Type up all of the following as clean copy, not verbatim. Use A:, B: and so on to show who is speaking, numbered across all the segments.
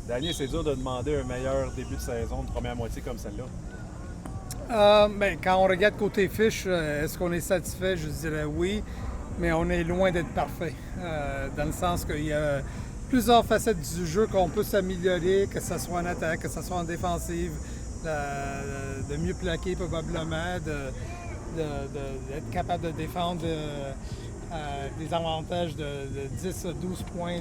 A: Danny, c'est dur de demander un meilleur début de saison, de première moitié comme celle-là.
B: Quand on regarde côté fiche, est-ce qu'on est satisfait? Je dirais oui, mais on est loin d'être parfait. Dans le sens qu'il y a plusieurs facettes du jeu qu'on peut s'améliorer, que ce soit en attaque, que ce soit en défensive, de mieux plaquer probablement, d'être capable de défendre des avantages de 10 à 12 points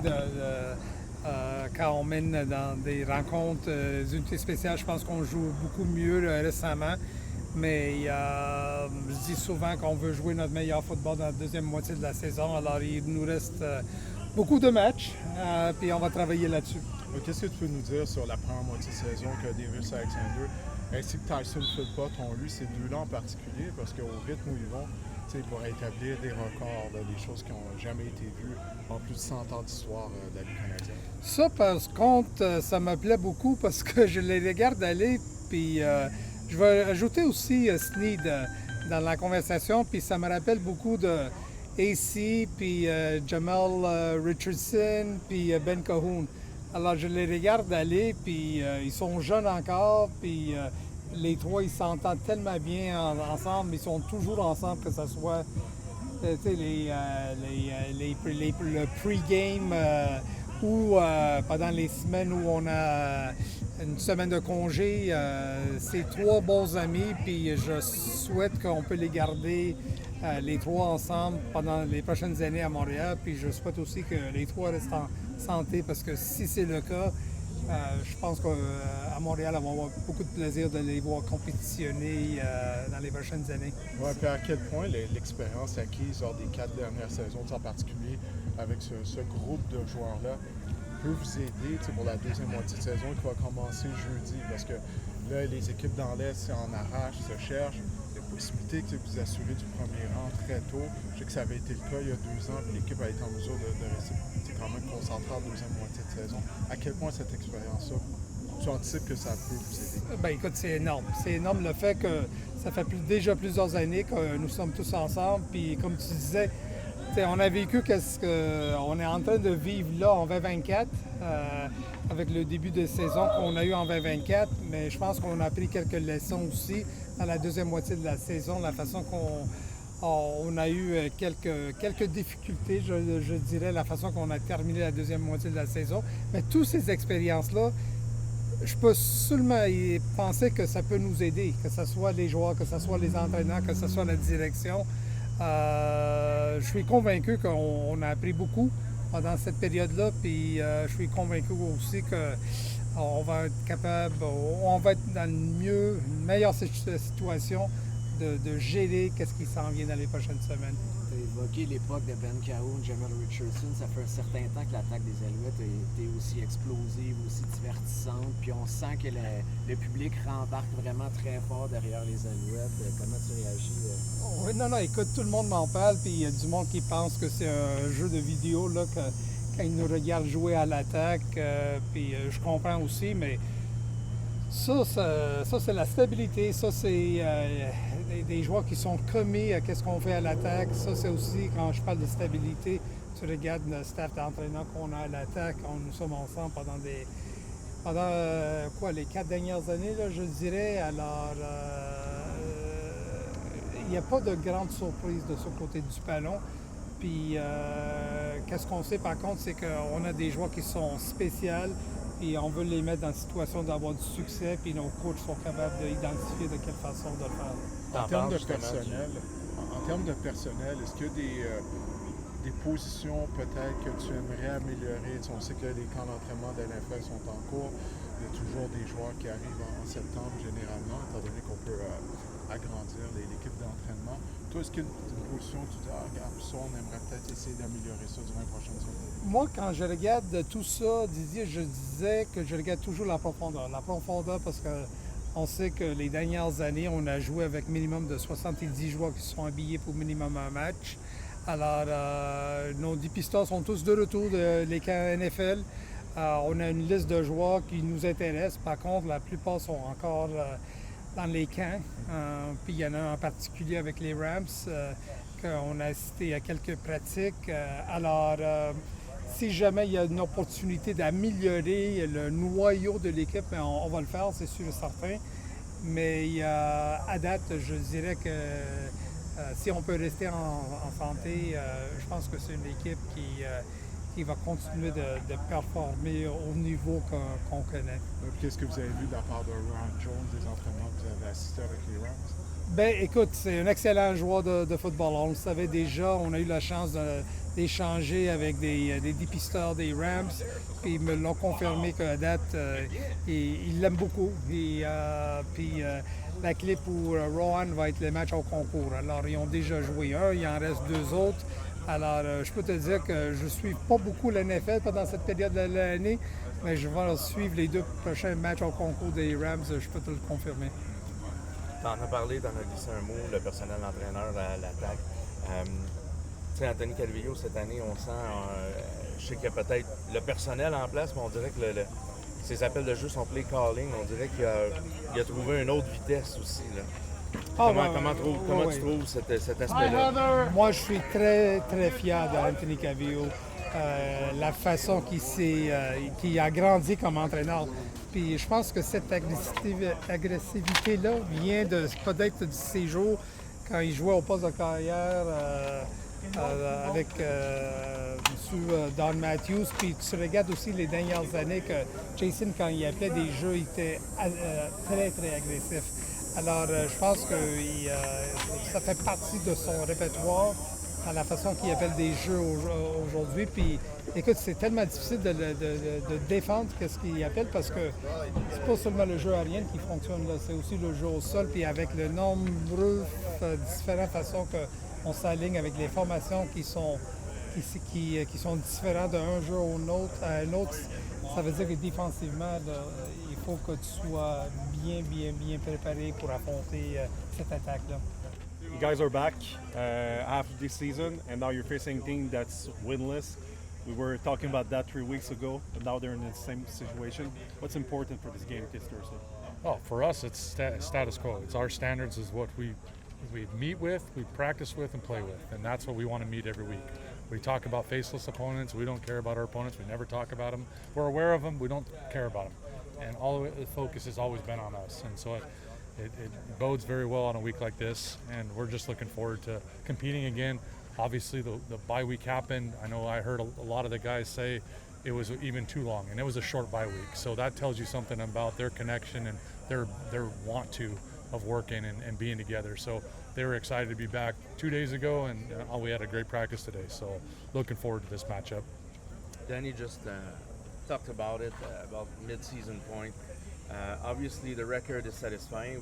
B: quand on mène dans des rencontres unités spéciales. Je pense qu'on joue beaucoup mieux récemment. Mais je dis souvent qu'on veut jouer notre meilleur football dans la deuxième moitié de la saison. Alors il nous reste beaucoup de matchs, puis on va travailler là-dessus.
C: Qu'est-ce que tu peux nous dire sur la première moitié de saison que Davis Alexander ainsi que Tyson Philpott ont eu, ces deux-là en particulier, parce qu'au rythme où ils vont, pour établir des records, là, des choses qui n'ont jamais été vues en plus de 100 ans d'histoire de la Ligue canadienne?
B: Ça, par contre, ça me plaît beaucoup parce que je les regarde aller, puis je vais ajouter aussi Sneed dans la conversation, puis ça me rappelle beaucoup de AC, puis Jamal Richardson, puis Ben Cahoon. Alors je les regarde aller, puis ils sont jeunes encore, puis les trois, ils s'entendent tellement bien ensemble, ils sont toujours ensemble, que ce soit le pre-game ou pendant les semaines où on a une semaine de congé. C'est trois bons amis, puis je souhaite qu'on peut les garder les trois ensemble pendant les prochaines années à Montréal. Puis je souhaite aussi que les trois restent en santé, parce que si c'est le cas, je pense qu'à Montréal, on va avoir beaucoup de plaisir de les voir compétitionner dans les prochaines années.
C: Oui, puis à quel point l'expérience acquise lors des 4 dernières saisons, en particulier avec ce groupe de joueurs-là, peut vous aider pour la deuxième moitié de saison qui va commencer jeudi? Parce que là, les équipes dans l'Est en arrachent, se cherchent. Il y a possibilité que vous assurez du premier rang très tôt. Je sais que ça avait été le cas il y a 2 ans, puis l'équipe a été en mesure de rester quand même concentrée en deuxième moitié de saison. À quel point cette expérience-là, tu anticipes que ça peut vous aider?
B: Ben écoute, c'est énorme. C'est énorme le fait que ça fait déjà plusieurs années que nous sommes tous ensemble. Puis comme tu disais, on a vécu qu'est-ce qu'on est en train de vivre là en 2024, avec le début de saison qu'on a eu en 2024. Mais je pense qu'on a appris quelques leçons aussi dans la deuxième moitié de la saison, la façon qu'on a eu quelques difficultés, je dirais, la façon qu'on a terminé la deuxième moitié de la saison. Mais toutes ces expériences-là, je peux seulement y penser que ça peut nous aider, que ce soit les joueurs, que ce soit les entraîneurs, que ce soit la direction. Je suis convaincu qu'on a appris beaucoup pendant cette période-là, puis je suis convaincu aussi qu'on va être capable, on va être dans une meilleure situation de gérer qu'est-ce qui s'en vient dans les prochaines semaines.
D: Tu as évoqué l'époque de Ben Cahoon, Jamal Richardson. Ça fait un certain temps que l'attaque des Alouettes a été aussi explosive, aussi divertissante. Puis on sent que le public rembarque vraiment très fort derrière les Alouettes. Comment tu réagis?
B: Oui, non, écoute, tout le monde m'en parle, puis il y a du monde qui pense que c'est un jeu de vidéo là, quand ils nous regardent jouer à l'attaque. Puis je comprends aussi, mais ça c'est la stabilité. Ça, c'est des joueurs qui sont commis à ce qu'on fait à l'attaque. Ça, c'est aussi, quand je parle de stabilité, tu regardes le staff d'entraîneur qu'on a à l'attaque. Nous sommes ensemble pendant les 4 dernières années, là, je dirais. Alors, il n'y a pas de grande surprise de ce côté du ballon. Puis, qu'est-ce qu'on sait par contre, c'est qu'on a des joueurs qui sont spéciaux, et on veut les mettre dans une situation d'avoir du succès, puis nos coachs sont capables d'identifier de quelle façon de le faire.
C: En termes de personnel, est-ce qu'il y a des positions peut-être que tu aimerais améliorer? On sait que les camps d'entraînement de l'NFL sont en cours. Il y a toujours des joueurs qui arrivent en septembre généralement, étant donné qu'on peut agrandir l'équipe d'entraînement. Toi, est-ce qu'il y a une position où tu dis, regarde, ça, on aimerait peut-être essayer d'améliorer ça durant les prochaines semaines?
B: Moi, quand je regarde tout ça, Didier, je disais que je regarde toujours la profondeur. La profondeur parce qu'on sait que les dernières années, on a joué avec minimum de 70 joueurs qui sont habillés pour minimum un match. Alors, nos 10 pistons sont tous de retour des camps NFL. On a une liste de joueurs qui nous intéressent. Par contre, la plupart sont encore dans les camps. Puis il y en a en particulier avec les Rams, qu'on a assisté à quelques pratiques. Alors, si jamais il y a une opportunité d'améliorer le noyau de l'équipe, ben, on va le faire, c'est sûr et certain. Mais à date, je dirais que si on peut rester en santé, je pense que c'est une équipe qui va continuer de performer au niveau qu'on connaît.
C: Qu'est-ce que vous avez vu de la part de Ron Jones, des entraînements que vous avez assistés avec les Rams?
B: Ben, écoute, c'est un excellent joueur de football. On le savait déjà. On a eu la chance d'échanger avec des dépisteurs des Rams. Puis ils me l'ont confirmé qu'à date, ils l'aiment beaucoup. La clé pour Rohan va être les matchs au concours. Alors, ils ont déjà joué un, il en reste 2 autres. Alors, je peux te dire que je ne suis pas beaucoup l'NFL pendant cette période de l'année, mais je vais suivre les 2 prochains matchs au concours des Rams, je peux te le confirmer.
E: T'en as parlé, t'en as glissé un mot, le personnel d'entraîneur à l'attaque. Tu sais, Anthony Calvillo, cette année, on sent, je sais qu'il y a peut-être le personnel en place, mais on dirait que ses appels de jeu, son play calling, on dirait qu'il a trouvé une autre vitesse aussi. Là. Comment tu trouves cet aspect-là?
B: Moi, je suis très, très fier d'Anthony Calvillo. La façon qu'il a grandi comme entraîneur. Puis je pense que cette agressivité-là vient peut-être de ses jours quand il jouait au poste de carrière avec M. Don Matthews. Puis tu regardes aussi les dernières années que Jason, quand il appelait des jeux, il était très, très agressif. Alors je pense que ça fait partie de son répertoire à la façon qu'il appelle des jeux aujourd'hui. Puis écoute, c'est tellement difficile de défendre ce qu'il appelle parce que c'est pas seulement le jeu aérien qui fonctionne là, c'est aussi le jeu au sol. Puis avec le nombreux différentes façons qu'on s'aligne avec les formations qui sont différentes d'un jeu à un autre, ça veut dire que défensivement, là, il faut que tu sois bien préparé pour affronter cette attaque-là.
A: You guys are back after this season, and now you're facing a team that's winless. We were talking about that 3 weeks ago, but now they're in the same situation. What's important for this game this Thursday?
F: Oh, for us, it's status quo. It's our standards is what we meet with, we practice with, and play with, and that's what we want to meet every week. We talk about faceless opponents. We don't care about our opponents. We never talk about them. We're aware of them. We don't care about them. And all the focus has always been on us. And so it bodes very well on a week like this. And we're just looking forward to competing again. Obviously, the bye week happened. I know I heard a lot of the guys say it was even too long, and it was a short bye week. So that tells you something about their connection and their want to of working and being together. So they were excited to be back 2 days ago, and we had a great practice today. So looking forward to this matchup.
E: Danny just talked about it, about mid-season point. Obviously, the record is satisfying,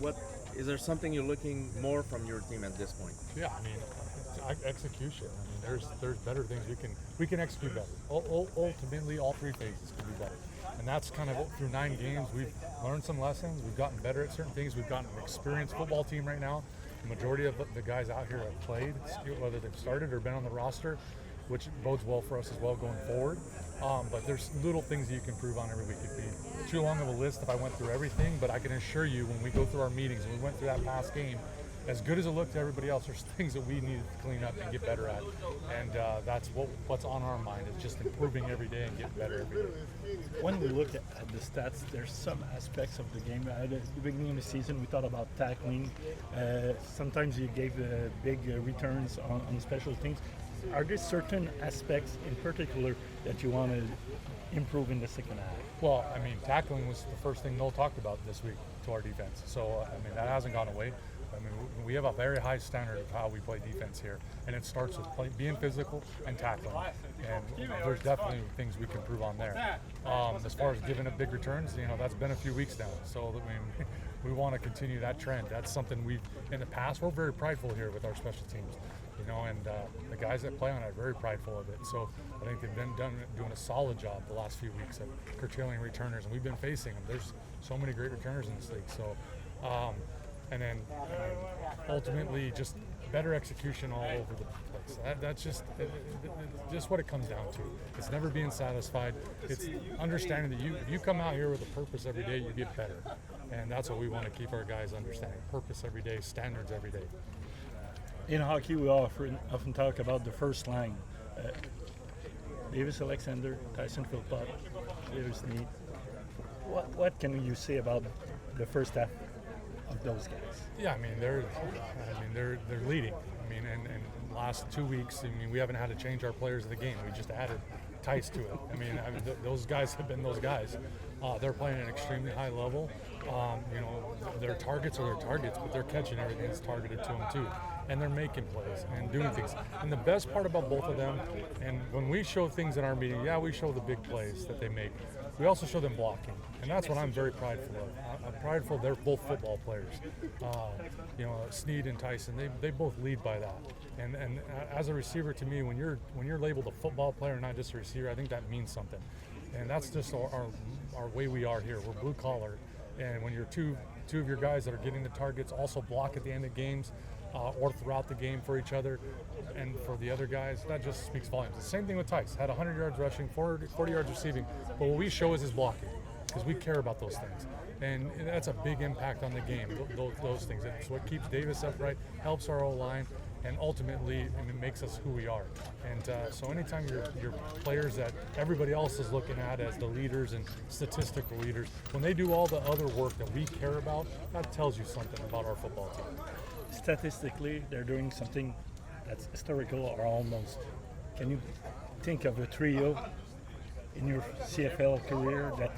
E: but is there something you're looking more from your team at this point?
F: Yeah, I mean, execution. I mean, there's better things we can execute better. Ultimately, all 3 phases can be better. And that's kind of through 9 games, we've learned some lessons. We've gotten better at certain things. We've gotten an experienced football team right now. The majority of the guys out here have played, whether they've started or been on the roster, which bodes well for us as well going forward. But there's little things that you can improve on every week. It'd be too long of a list if I went through everything, but I can assure you when we go through our meetings, and we went through that past game, as good as it looked to everybody else, there's things that we need to clean up and get better at. And that's what's on our mind. It's just improving every day and getting better every day.
G: When we look at the stats, there's some aspects of the game. At the beginning of the season, we thought about tackling. Sometimes you gave big returns on special teams. Are there certain aspects in particular that you want to improve in the second half?
F: Well, I mean, tackling was the first thing Noel talked about this week to our defense. So, I mean, that hasn't gone away. I mean, we have a very high standard of how we play defense here, and it starts with being physical and tackling. And there's definitely things we can improve on there. As far as giving up big returns, that's been a few weeks now. So I mean, we want to continue that trend. That's something in the past, we're very prideful here with our special teams. And the guys that play on it are very prideful of it. So I think they've been doing a solid job the last few weeks of curtailing returners, and we've been facing them. There's so many great returners in this league. So. And then ultimately just better execution all over the place. That's just what it comes down to. It's never being satisfied. It's understanding that you come out here with a purpose every day, you get better. And that's what we want to keep our guys understanding. Purpose every day, standards every day.
G: In hockey, we often talk about the first line. Davis Alexander, Tyson Philpott, Taylor Snead. What can you say about the first half of those guys?
F: Yeah, I mean they're leading. I mean, and last 2 weeks, I mean we haven't had to change our players of the game. We just added Tice to it. I mean those guys have been those guys. They're playing at an extremely high level. You know, their targets are their targets, but they're catching everything that's targeted to them too. And they're making plays and doing things. And the best part about both of them, and when we show things in our meeting, yeah, we show the big plays that they make. We also show them blocking, and that's what I'm very prideful of. I'm prideful they're both football players. You know, Snead and Tyson, they both lead by that. And as a receiver, to me, when you're labeled a football player, not just a receiver, I think that means something. And that's just our way we are here. We're blue collar, and when you're two of your guys that are getting the targets, also block at the end of games. Or throughout the game for each other and for the other guys, that just speaks volumes. The same thing with Tice. Had 100 yards rushing, 40 yards receiving, but what we show is his blocking because we care about those things. And that's a big impact on the game, those things. It's what keeps Davis upright, helps our O-line, and ultimately it makes us who we are. And so anytime your players that everybody else is looking at as the leaders and statistical leaders, when they do all the other work that we care about, that tells you something about our football team.
G: Statistically, they're doing something that's historical or almost. Can you think of a trio in your CFL career that?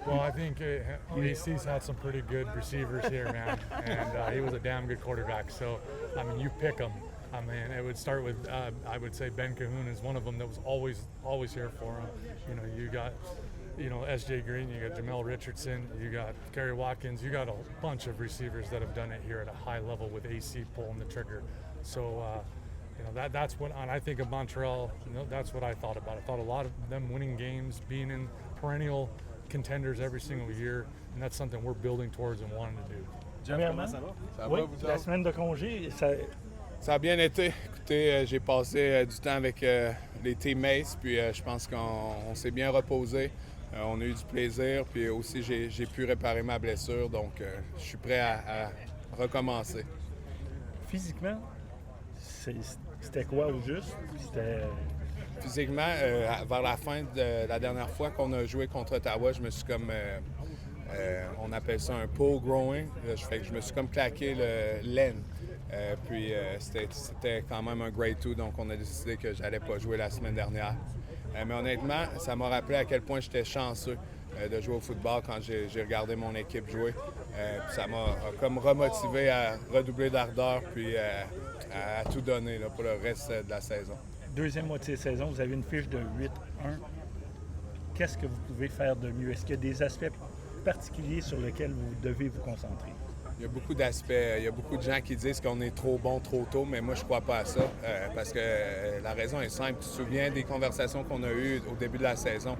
F: Well, I think AC's had some pretty good receivers here, man, and he was a damn good quarterback. So, I mean, you pick them. I mean, it would start with, I would say Ben Cahoon is one of them that was always here for him. You know, you got, S.J. Green, you got Jamel Richardson, you got Kerry Watkins, you got a bunch of receivers that have done it here at a high level with AC pulling the trigger. So, that's what, and I think of Montreal, that's what I thought about. I thought a lot of them winning games, being in perennial contenders every single year, and that's something we're building towards and wanting to do.
G: Premièrement, oui, la semaine de congé,
H: ça a bien été. Écoutez, j'ai passé du temps avec les teammates, puis je pense qu'on s'est bien reposé. On a eu du plaisir, puis aussi j'ai pu réparer ma blessure, donc je suis prêt à recommencer.
G: Physiquement, c'était quoi au juste?
H: Physiquement, vers la fin de la dernière fois qu'on a joué contre Ottawa, je me suis comme, on appelle ça un pull growing, je me suis comme claqué l'aine. Puis c'était quand même un grade 2, donc on a décidé que j'allais pas jouer la semaine dernière. Mais honnêtement, ça m'a rappelé à quel point j'étais chanceux de jouer au football quand j'ai regardé mon équipe jouer. Puis ça m'a comme remotivé à redoubler d'ardeur puis à tout donner là, pour le reste de la saison.
G: Deuxième moitié de saison, vous avez une fiche de 8-1. Qu'est-ce que vous pouvez faire de mieux? Est-ce qu'il y a des aspects particuliers sur lesquels vous devez vous concentrer?
H: Il y a beaucoup d'aspects. Il y a beaucoup de gens qui disent qu'on est trop bon trop tôt, mais moi, je crois pas à ça. Parce que la raison est simple. Tu te souviens des conversations qu'on a eues au début de la saison.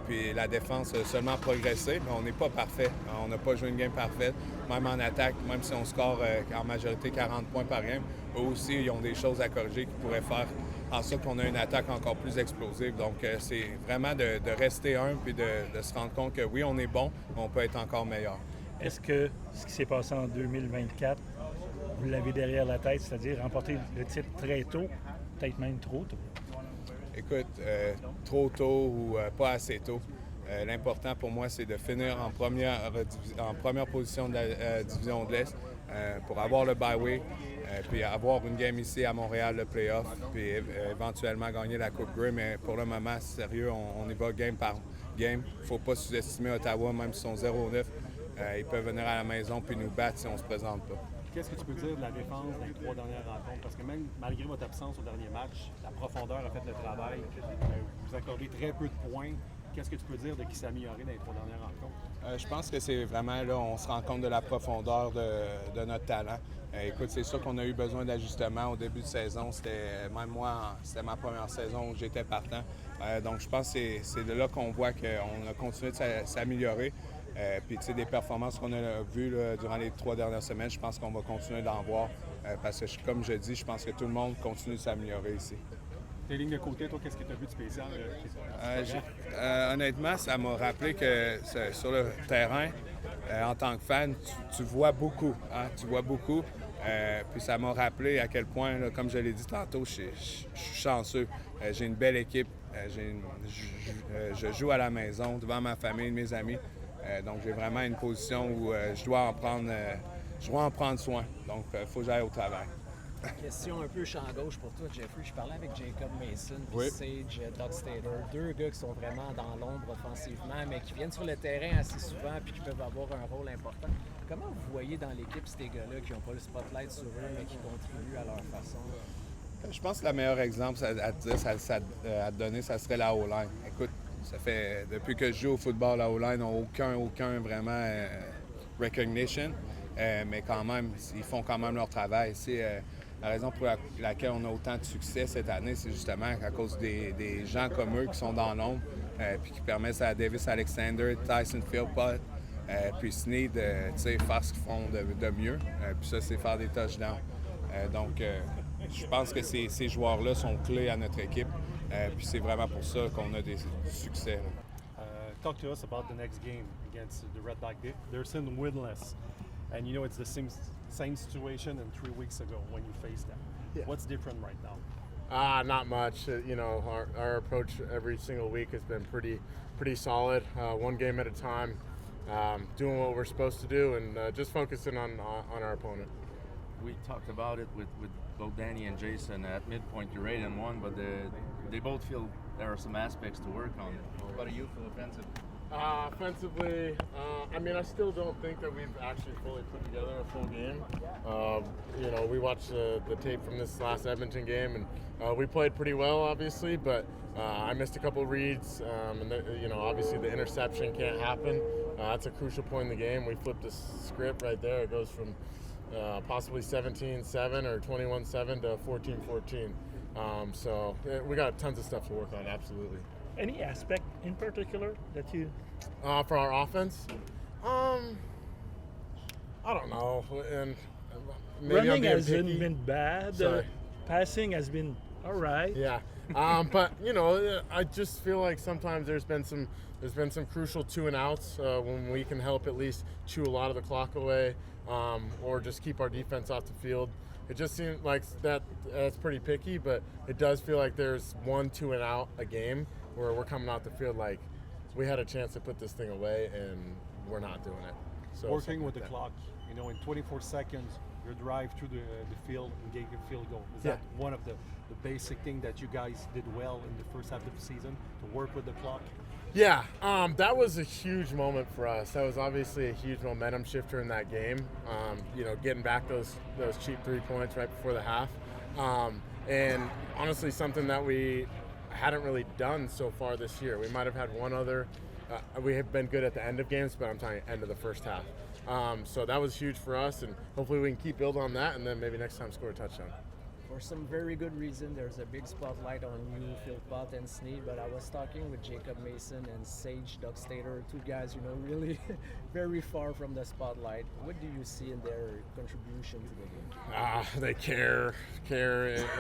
H: Puis la défense a seulement progressé, mais on n'est pas parfait. On n'a pas joué une game parfaite. Même en attaque, même si on score en majorité 40 points par game, eux aussi, ils ont des choses à corriger qui pourraient faire en sorte qu'on a une attaque encore plus explosive. Donc, c'est vraiment de rester humble puis de se rendre compte que oui, on est bon, mais on peut être encore meilleur.
G: Est-ce que ce qui s'est passé en 2024, vous l'avez derrière la tête, c'est-à-dire remporter le titre très tôt, peut-être même trop tôt?
H: Écoute, trop tôt ou pas assez tôt. L'important pour moi, c'est de finir en première position de la division de l'Est pour avoir le bye week, puis avoir une game ici à Montréal, le playoff, puis éventuellement gagner la Coupe Grey. Mais pour le moment, sérieux, on y va game par game. Il ne faut pas sous-estimer Ottawa, même s'ils sont 0-9. Ils peuvent venir à la maison puis nous battre si on ne se présente pas.
A: Qu'est-ce que tu peux dire de la défense dans les 3 dernières rencontres? Parce que même malgré votre absence au dernier match, la profondeur a fait le travail. Vous accordez très peu de points. Qu'est-ce que tu peux dire de qui s'est amélioré dans les 3 dernières rencontres?
H: Je pense que c'est vraiment là, on se rend compte de la profondeur de notre talent. Écoute, c'est sûr qu'on a eu besoin d'ajustements au début de saison. Même moi, c'était ma première saison où j'étais partant. Donc, je pense que c'est de là qu'on voit qu'on a continué de s'améliorer. Puis, tu sais, des performances qu'on a vues là, durant les 3 dernières semaines, je pense qu'on va continuer d'en voir. Parce que, comme je dis, je pense que tout le monde continue de s'améliorer ici.
A: Tes lignes de côté, toi, qu'est-ce que tu as vu de spécial?
H: Honnêtement, ça m'a rappelé que sur le terrain, en tant que fan, tu vois beaucoup. Hein? Tu vois beaucoup. Puis ça m'a rappelé à quel point, là, comme je l'ai dit tantôt, je suis chanceux. J'ai une belle équipe. Je joue à la maison, devant ma famille, mes amis. Donc j'ai vraiment une position où je dois en prendre soin. Donc il faut que j'aille au travail.
D: Question un peu champ gauche pour toi, Jeffrey. Je parlais avec Jacob Mason puis
H: Oui.
D: Sage Dockstader, deux gars qui sont vraiment dans l'ombre offensivement, mais qui viennent sur le terrain assez souvent puis qui peuvent avoir un rôle important. Comment vous voyez dans l'équipe ces gars-là qui n'ont pas le spotlight sur eux, mais qui contribuent à leur façon?
H: Je pense que le meilleur exemple à te donner, ça serait la O-line. Écoute, ça fait depuis que je joue au football, la O-line n'a aucun vraiment recognition, mais quand même, ils font quand même leur travail. La raison pour laquelle on a autant de succès cette année, c'est justement à cause des gens comme eux qui sont dans l'ombre, puis qui permettent à Davis Alexander, Tyson Philpott, puis Snead, faire ce qu'ils font de mieux. Puis ça, c'est faire des touchdowns. Donc, je pense que ces joueurs-là sont clés à notre équipe. Puis c'est vraiment pour ça qu'on a du succès. Là.
A: Talk to us about the next game against the Redback. They're still winless, and you know it's the same situation in 3 weeks ago when you faced them.
I: Yeah.
A: What's different right now?
I: Not much. Our approach every single week has been pretty solid. One game at a time, doing what we're supposed to do, and just focusing on our opponent.
E: We talked about it with both Danny and Jason at midpoint. You're 8-1, but they both feel there are some aspects to work on. What do you feel offensive?
I: Offensively, I still don't think that we've actually fully put together a full game. We watched the tape from this last Edmonton game, and we played pretty well, obviously, but I missed a couple reads, and obviously the interception can't happen. That's a crucial point in the game. We flipped the script right there. It goes from possibly 17-7 or 21-7 to 14-14. So we got tons of stuff to work on, absolutely.
G: Any aspect in particular that you...
I: For our offense? I don't know. And maybe I'm
G: Running
I: being
G: hasn't
I: picky.
G: been bad.
I: Sorry.
G: Passing has been all right.
I: Yeah. But I just feel like sometimes there's been some crucial 2 and outs when we can help at least chew a lot of the clock away, or just keep our defense off the field. It just seems like that's pretty picky, but it does feel like there's 1 2 and out a game where we're coming out the field like we had a chance to put this thing away and we're not doing it. So
A: Working with the
I: that.
A: clock, in 24 seconds, your drive through the field and get your field goal. Is
I: Yeah.
A: that one of the basic thing that you guys did well in the first half of the season, to work with the clock?
I: Yeah, that was a huge moment for us. That was obviously a huge momentum shifter in that game. Getting back those cheap 3 points right before the half, and honestly, something that we hadn't really done so far this year. We might have had one other. We have been good at the end of games, but I'm talking end of the first half. So that was huge for us, and hopefully we can keep building on that, and then maybe next time score a touchdown.
D: For some very good reason, there's a big spotlight on you, Philpott and Snead, but I was talking with Jacob Mason and Sage Dockstader, 2 guys, really very far from the spotlight. What do you see in their contribution to the game?
I: They care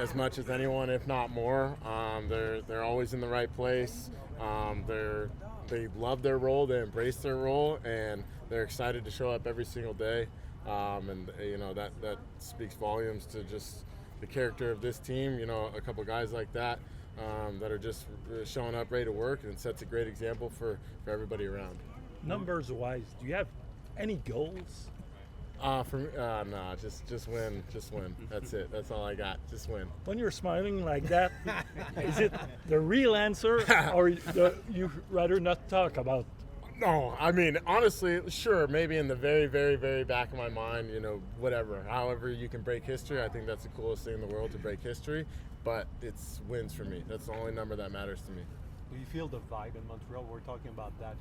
I: as much as anyone, if not more. They're always in the right place. They love their role, they embrace their role, and they're excited to show up every single day. That speaks volumes to just the character of this team. A couple guys like that that are just showing up ready to work, and it sets a great example for everybody around.
G: Numbers wise, do you have any goals?
I: For me, no, just win. That's it. That's all I got. Just win.
G: When you're smiling like that, is it the real answer, or you rather not talk about?
I: No, honestly, sure, maybe in the very, very, very back of my mind, whatever. However you can break history, I think that's the coolest thing in the world, to break history. But it's wins for me. That's the only number that matters to me.
A: Do you feel the vibe in Montreal? We're talking about that.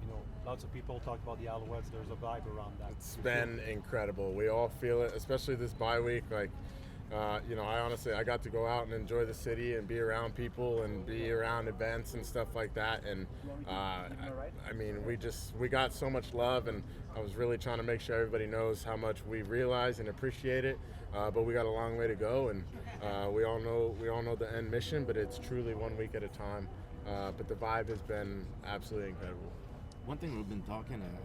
A: Lots of people talk about the Alouettes. There's a vibe around that.
I: It's been incredible. We all feel it, especially this bye week. I got to go out and enjoy the city and be around people and be around events and stuff like that. And we got so much love, and I was really trying to make sure everybody knows how much we realize and appreciate it. But we got a long way to go, and we all know the end mission. But it's truly 1 week at a time. But the vibe has been absolutely incredible.
E: One thing we've been talking, and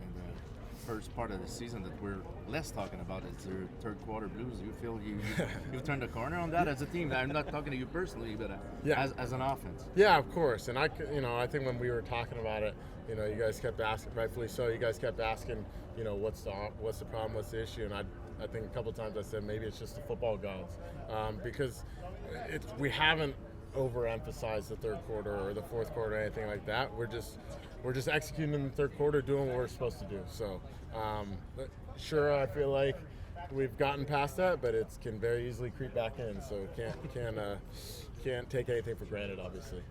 E: first part of the season that we're less talking about is their third quarter blues. You feel you've turned the corner on that as a team. I'm not talking to you personally, but as an offense.
I: Yeah, of course. And I think when we were talking about it, you guys kept asking, rightfully so. You guys kept asking, what's the problem, what's the issue, and I think a couple of times I said maybe it's just the football gods, because we haven't overemphasized the third quarter or the fourth quarter or anything like that. We're just executing in the third quarter, doing what we're supposed to do. So, sure, I feel like we've gotten past that, but it can very easily creep back in. So can't take anything for granted, obviously.